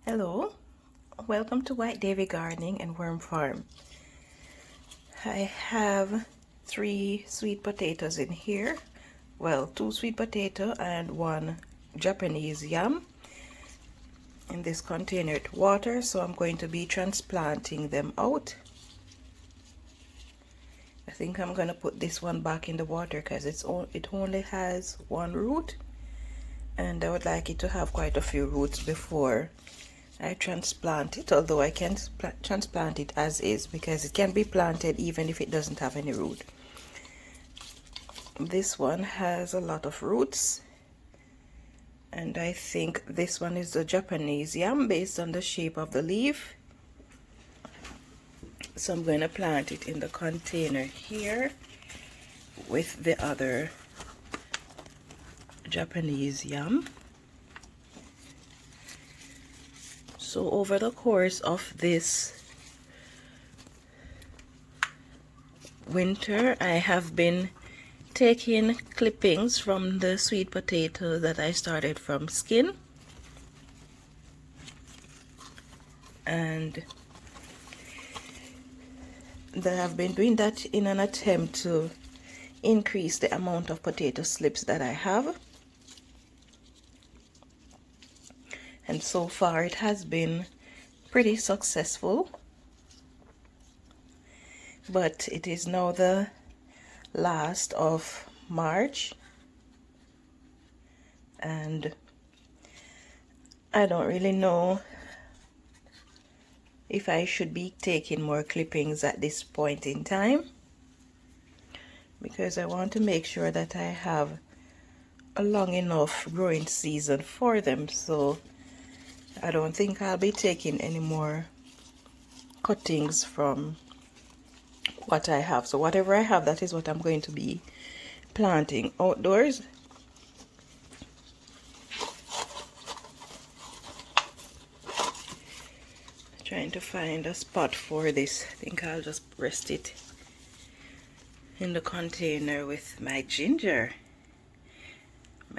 Hello, welcome to White Davy Gardening and Worm Farm. I have 3 sweet potatoes in here. Well, 2 sweet potato and 1 Japanese yam in this container with water, so I'm going to be transplanting them out. I think I'm going to put this one back in the water because it only has 1 root, and I would like it to have quite a few roots before I transplant it, although I can transplant it as is because it can be planted even if it doesn't have any root. This one has a lot of roots, and I think this one is the Japanese yam based on the shape of the leaf. So I'm going to plant it in the container here with the other Japanese yam. So over the course of this winter, I have been taking clippings from the sweet potato that I started from skin, and I have been doing that in an attempt to increase the amount of potato slips that I have. And so far it has been pretty successful, but it is now the last of March and I don't really know if I should be taking more clippings at this point in time, because I want to make sure that I have a long enough growing season for them. So I don't think I'll be taking any more cuttings from what I have. So whatever I have, that is what I'm going to be planting outdoors. Trying to find a spot for this. I think I'll just rest it in the container with my ginger.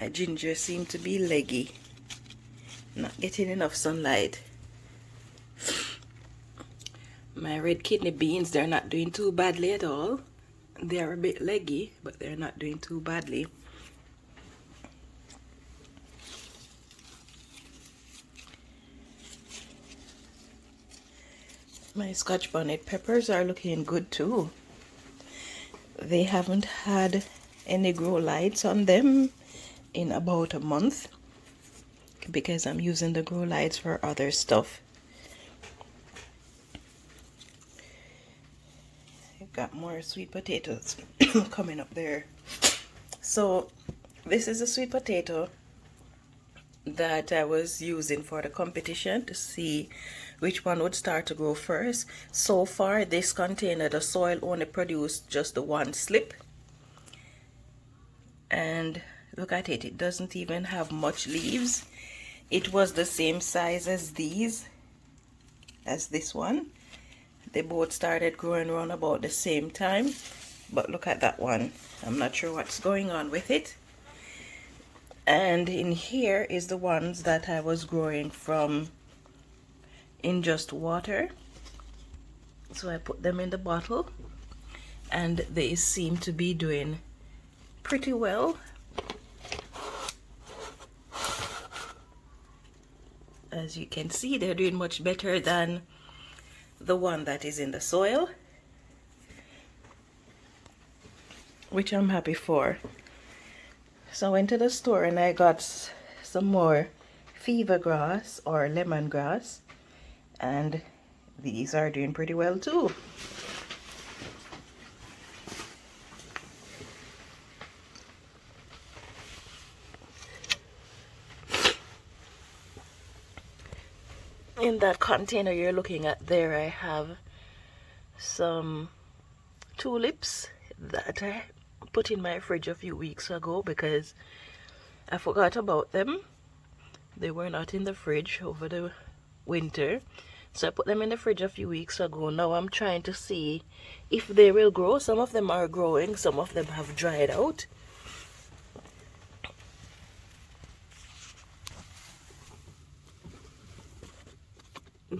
My ginger seems to be leggy, not getting enough sunlight. My red kidney beans, they're not doing too badly at all. They're a bit leggy, but they're not doing too badly. My Scotch bonnet peppers are looking good too. They haven't had any grow lights on them in about a month because I'm using the grow lights for other stuff. I've got more sweet potatoes coming up there. So this is a sweet potato that I was using for the competition to see which one would start to grow first. So far this container, the soil only produced just the 1 slip, and look at it, it doesn't even have much leaves. It was the same size as this one. They both started growing around about the same time, but look at that one. I'm not sure what's going on with it. And in here is the ones that I was growing from in just water. So I put them in the bottle and they seem to be doing pretty well. As you can see, they're doing much better than the one that is in the soil, which I'm happy for. So I went to the store and I got some more fever grass or lemongrass, and these are doing pretty well too. In that container you're looking at there, I have some tulips that I put in my fridge a few weeks ago because I forgot about them. They were not in the fridge over the winter, so I put them in the fridge a few weeks ago. Now I'm trying to see if they will grow. Some of them are growing, some of them have dried out.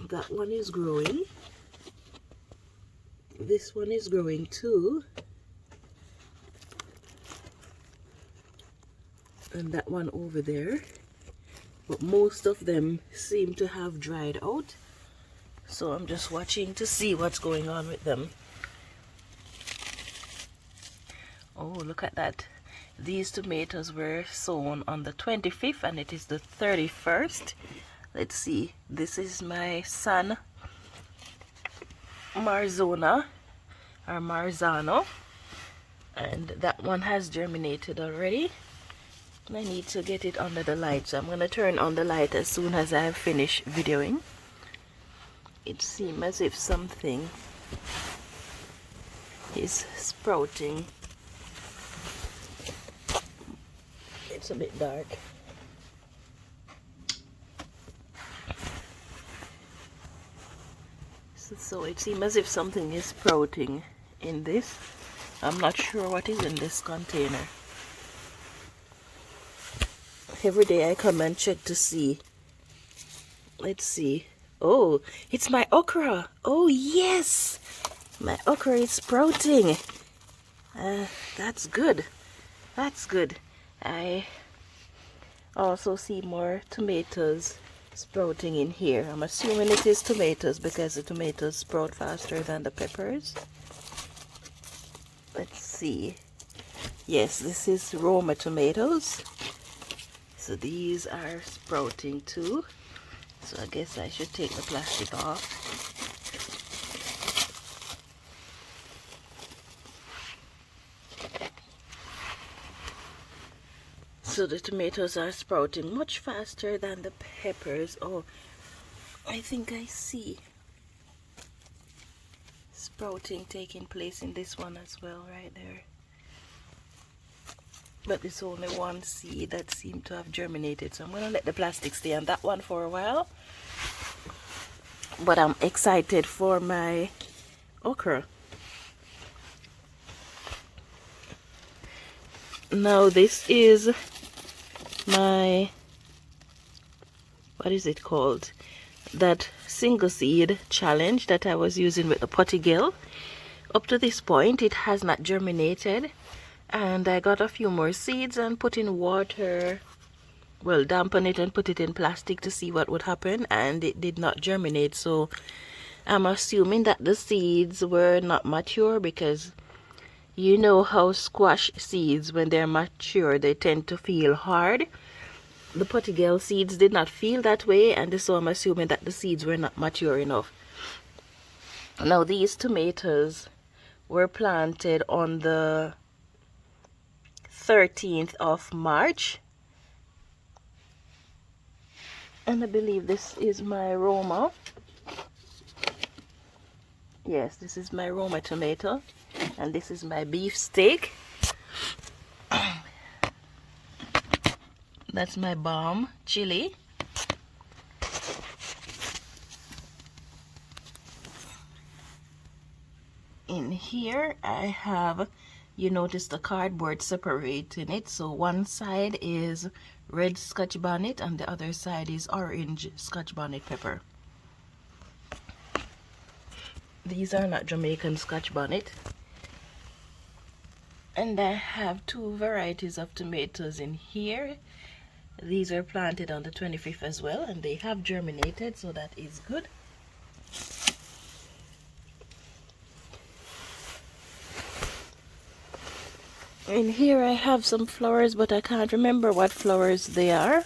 That one is growing. This one is growing too. And that one over there. But most of them seem to have dried out. So I'm just watching to see what's going on with them. Oh, look at that. These tomatoes were sown on the 25th and it is the 31st. Let's see. This is my San Marzano or Marzano. And that one has germinated already. I need to get it under the light, so I'm going to turn on the light as soon as I have finished videoing. It seems as if something is sprouting. It's a bit dark. So it seems as if something is sprouting in this. I'm not sure what is in this container. Every day I come and check to see. Let's see. Oh, it's my okra. Oh yes, my okra is sprouting. That's good. That's good. I also see more tomatoes sprouting in here. I'm assuming it is tomatoes because the tomatoes sprout faster than the peppers. Let's see. Yes, this is Roma tomatoes. So these are sprouting too. So I guess I should take the plastic off. So the tomatoes are sprouting much faster than the peppers. Oh, I think I see sprouting taking place in this one as well, right there. But it's only one seed that seemed to have germinated, so I'm going to let the plastic stay on that one for a while. But I'm excited for my okra. Now this is my, what is it called? That single seed challenge that I was using with the potty gill. Up to this point it has not germinated. And I got a few more seeds and put in water, well, dampen it and put it in plastic to see what would happen, and it did not germinate. So I'm assuming that the seeds were not mature, because you know how squash seeds, when they're mature, they tend to feel hard. The potty gill seeds did not feel that way, and so I'm assuming that the seeds were not mature enough. Now these tomatoes were planted on the 13th of March, and I believe this is my Roma. Yes, this is my Roma tomato, and this is my beef steak. That's my balm chili. In here I have, you notice the cardboard separating it, so one side is red Scotch bonnet and the other side is orange Scotch bonnet pepper. These are not Jamaican Scotch bonnet. And I have two varieties of tomatoes in here. These are planted on the 25th as well, and they have germinated, so that is good. In here I have some flowers, but I can't remember what flowers they are,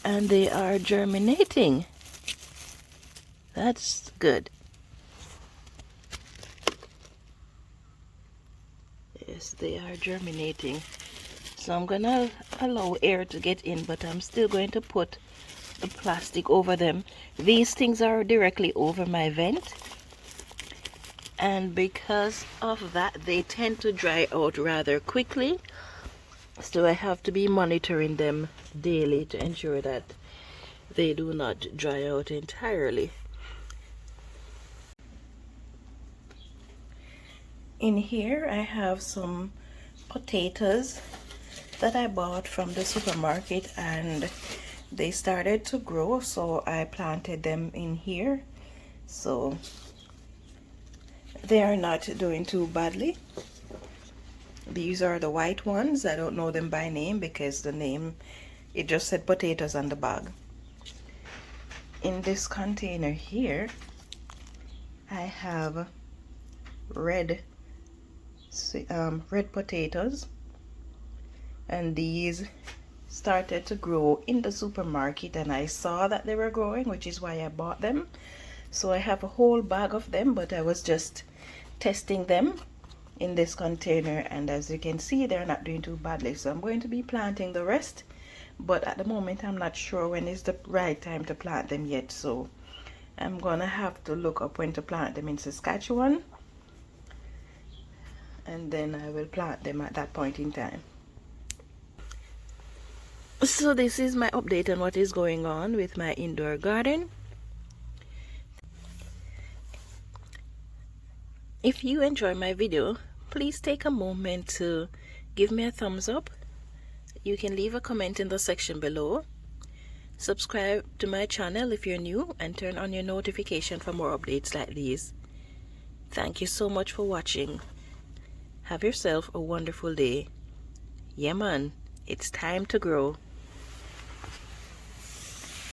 and they are germinating. That's good. Yes, they are germinating. So I'm gonna allow air to get in, but I'm still going to put the plastic over them. These things are directly over my vent, and because of that they tend to dry out rather quickly, so I have to be monitoring them daily to ensure that they do not dry out entirely. In here I have some potatoes that I bought from the supermarket, and they started to grow, so I planted them in here. So they are not doing too badly. These are the white ones. I don't know them by name because the name, it just said potatoes on the bag. In this container here, I have red potatoes, and these started to grow in the supermarket, and I saw that they were growing, which is why I bought them. So I have a whole bag of them, but I was just testing them in this container, and as you can see, they're not doing too badly. So I'm going to be planting the rest, but at the moment I'm not sure when is the right time to plant them yet, so I'm gonna have to look up when to plant them in Saskatchewan, and then I will plant them at that point in time. So this is my update on what is going on with my indoor garden. If you enjoy my video, please take a moment to give me a thumbs up. You can leave a comment in the section below. Subscribe to my channel if you're new, and turn on your notification for more updates like these. Thank you so much for watching. Have yourself a wonderful day. Yeah man, it's time to grow.